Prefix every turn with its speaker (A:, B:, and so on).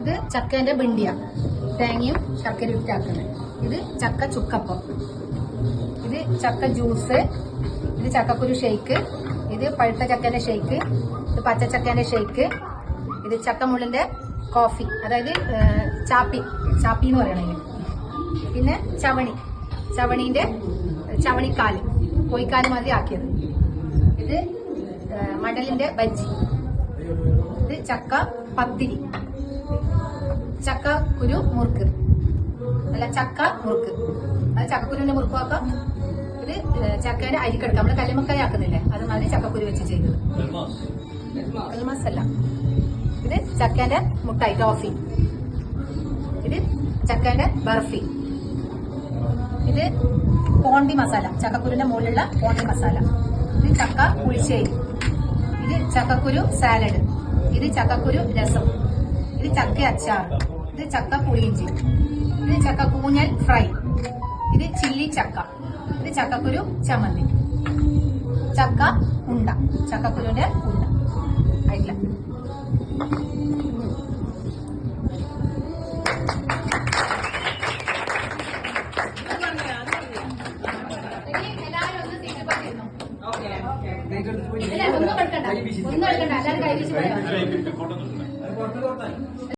A: ഇത് ചക്കേന്റെ ബിണ്ടിയ, തേങ്ങയും ശർക്കരയും ഇട്ടാക്കുന്നത്. ഇത് ചക്ക ചുക്കപ്പം, ഇത് ചക്ക ജ്യൂസ്, ഇത് ചക്കക്കുരു ഷെയ്ക്ക്, ഇത് പഴുത്ത ചക്കേന്റെ ഷെയ്ക്ക്, ഇത് പച്ചച്ചക്കേന്റെ ഷെയ്ക്ക്, ഇത് ചക്കമുള്ളിന്റെ കോഫി, അതായത് ചാപ്പി എന്ന് പറയണതിന്. പിന്നെ ചവണീന്റെ ചവണിക്കാല്, കോഴിക്കാല് മാതിരി ആക്കിയത്. ഇത് മടലിന്റെ ബജ്ജി, ഇത് ചക്ക പത്തിരി, ചക്ക കുരു മുറുക്ക്, അല്ല ചക്ക മുറുക്ക്, അത് ചക്കക്കുരുവിന്റെ മുറുക്കുമാക്കാം. ഇത് ചക്കേന്റെ അരിക്കെടുക്കാം, നമ്മള് കല്ലുമക്കായ ആക്കുന്നില്ലേ, അതുമാതിരി ചക്കക്കുരു വെച്ച് ചെയ്തത്. കൽമാസ് അല്ല, ഇത് ചക്കേന്റെ മുട്ടായി ടോഫി, ഇത് ചക്കേന്റെ ബർഫി, ഇത് പോണ്ടി മസാല, ചക്കക്കുരുവിന്റെ മുകളിലുള്ള പോണ്ടി മസാല, ഇത് ചക്ക പുളിശ്ശേരി, ഇത് ചക്കക്കുരു സാലഡ്, ഇത് ചക്കക്കുരു രസം, ഇത് ചക്ക അച്ചാർ, ഇത് ചക്ക പുളിയിഞ്ചി, ഇത് ചക്ക കൂഞ്ഞൽ ഫ്രൈ, ഇത് ചില്ലി ചക്ക, ഇത് ചക്കക്കുരു ചമ്മന്തി, ചക്ക ഉണ്ട, ചക്കക്കുരുവിന്റെ ഉണ്ട ആയിട്ടില്ല. ഒന്നും എടുക്കണ്ട, എല്ലാവരും കൈ വെച്ച് പറയാം.